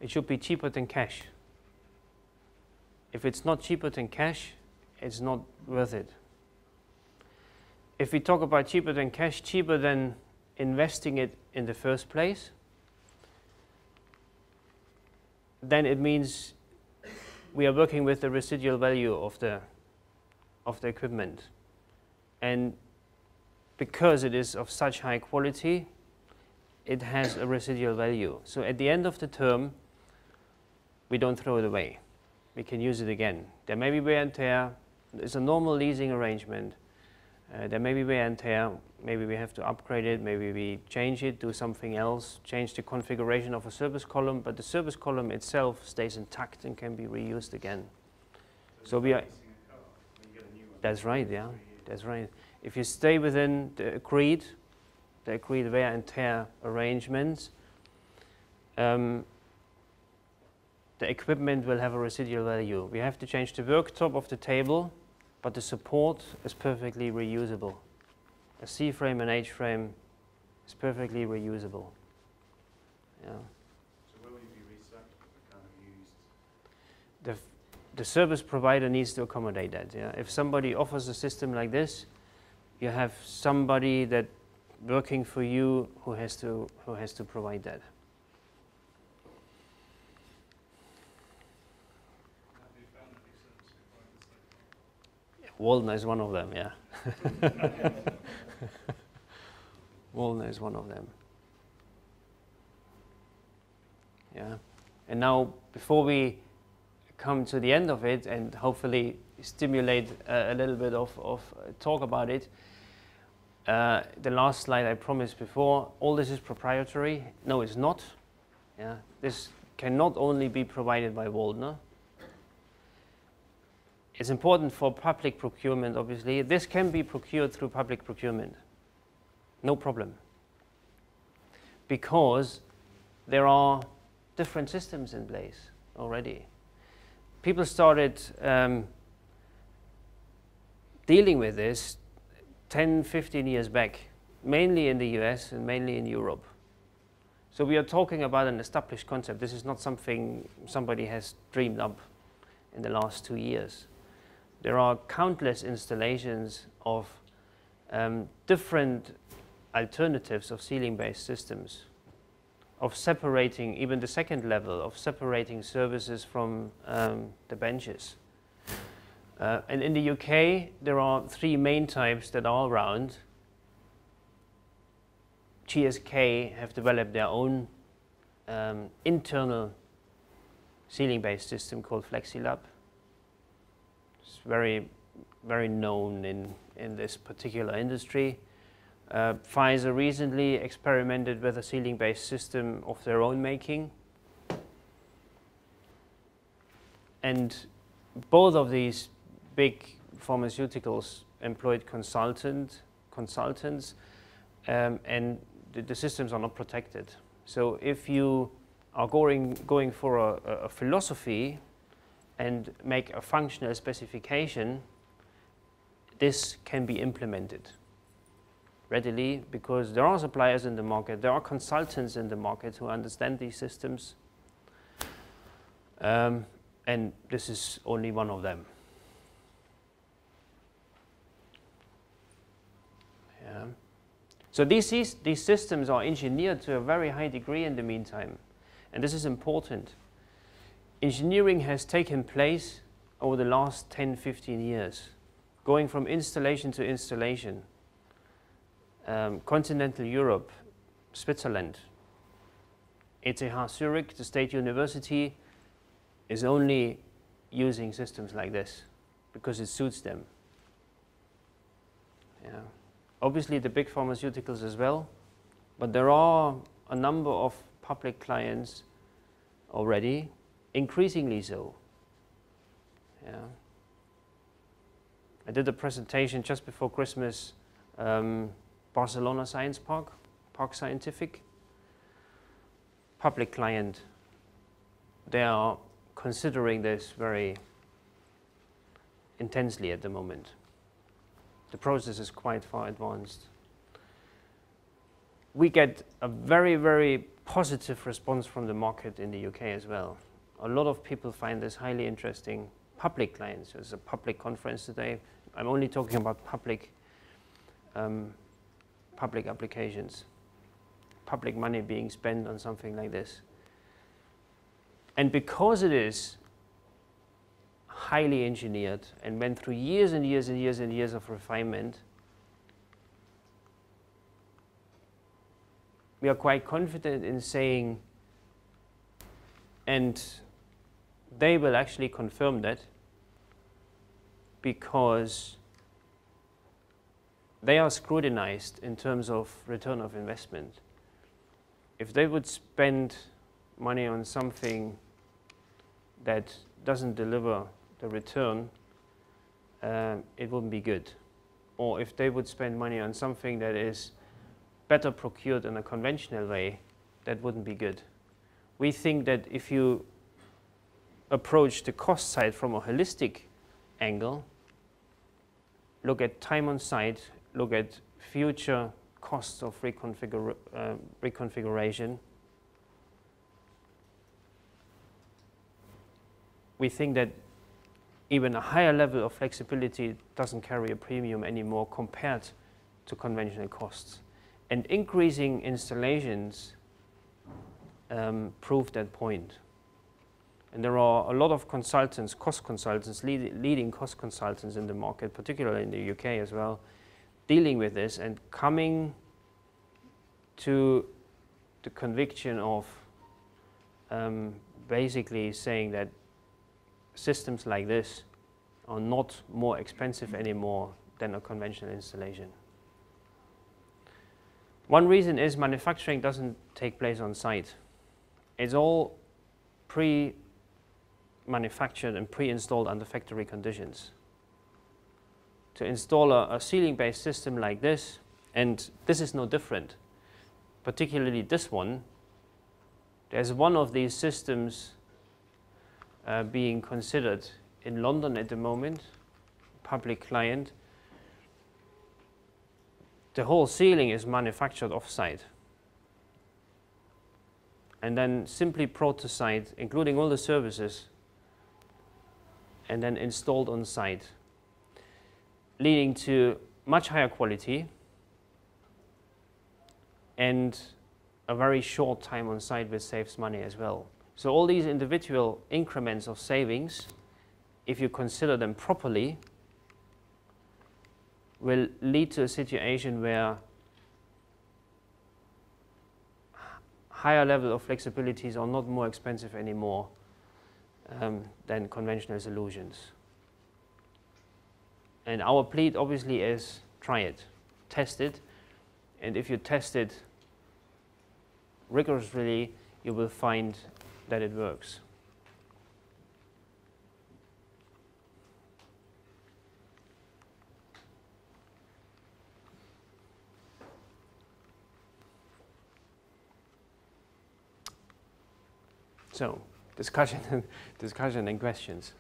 it should be cheaper than cash. If it's not cheaper than cash, it's not worth it. If we talk about cheaper than cash, cheaper than investing it in the first place, then it means we are working with the residual value of the equipment. And because it is of such high quality, it has a residual value. So at the end of the term, we don't throw it away. We can use it again. There may be wear and tear. It's a normal leasing arrangement. There may be wear and tear. Maybe we have to upgrade it. Maybe we change it, do something else, change the configuration of a service column. But the service column itself stays intact and can be reused again. So we are. That's right. Yeah, that's right. If you stay within the agreed wear and tear arrangements, the equipment will have a residual value. We have to change the worktop of the table, but the support is perfectly reusable. A C frame and H frame is perfectly reusable. Yeah. So where will you be recycled, kind of used? The service provider needs to accommodate that. Yeah. If somebody offers a system like this, you have somebody that working for you who has to provide that. Waldner is one of them, yeah. Waldner is one of them. Yeah. And now, before we come to the end of it and hopefully stimulate a little bit of talk about it, the last slide I promised before, all this is proprietary. No, it's not. Yeah. This cannot only be provided by Waldner. It's important for public procurement, obviously. This can be procured through public procurement. No problem. Because there are different systems in place already. People started dealing with this 10, 15 years back, mainly in the US and mainly in Europe. So we are talking about an established concept. This is not something somebody has dreamed up in the last 2 years. There are countless installations of different alternatives of ceiling-based systems, of separating, even the second level, of separating services from the benches. And in the UK, there are 3 main types that are around. GSK have developed their own internal ceiling-based system called FlexiLab. It's very, very known in this particular industry. Pfizer recently experimented with a ceiling-based system of their own making. And both of these big pharmaceuticals employed consultants, and the systems are not protected. So if you are going for a philosophy and make a functional specification, this can be implemented readily because there are suppliers in the market, there are consultants in the market who understand these systems, and this is only one of them. Yeah. So these systems are engineered to a very high degree in the meantime, and this is important. Engineering has taken place over the last 10, 15 years, going from installation to installation. Continental Europe, Switzerland, ETH Zurich, the State University, is only using systems like this because it suits them. Yeah. Obviously the big pharmaceuticals as well, but there are a number of public clients already, increasingly so. Yeah. I did a presentation just before Christmas, Barcelona Science Park, Park Scientific, public client. They are considering this very intensely at the moment. The process is quite far advanced. We get a very, very positive response from the market in the UK as well. A lot of people find this highly interesting. Public clients. There's a public conference today. I'm only talking about public applications, public money being spent on something like this. And because it is highly engineered and went through years and years and years and years of refinement, we are quite confident in saying, and they will actually confirm that, because they are scrutinized in terms of return of investment. If they would spend money on something that doesn't deliver the return, it wouldn't be good. Or if they would spend money on something that is better procured in a conventional way, that wouldn't be good. We think that if you approach the cost side from a holistic angle, look at time on site, look at future costs of reconfiguration, we think that even a higher level of flexibility doesn't carry a premium anymore compared to conventional costs. And increasing installations prove that point. And there are a lot of consultants, cost consultants, leading cost consultants in the market, particularly in the UK as well, dealing with this and coming to the conviction of basically saying that systems like this are not more expensive anymore than a conventional installation. One reason is manufacturing doesn't take place on site. It's all pre-manufactured and pre-installed under factory conditions. To install a ceiling-based system like this, and this is no different, particularly this one, there's one of these systems being considered in London at the moment, public client. The whole ceiling is manufactured off-site and then simply brought to site, including all the services, and then installed on site, leading to much higher quality and a very short time on site, which saves money as well. So all these individual increments of savings, if you consider them properly, will lead to a situation where higher level of flexibilities are not more expensive anymore than conventional solutions. And our plea obviously is try it, test it, and if you test it rigorously, you will find that it works. So, discussion and questions.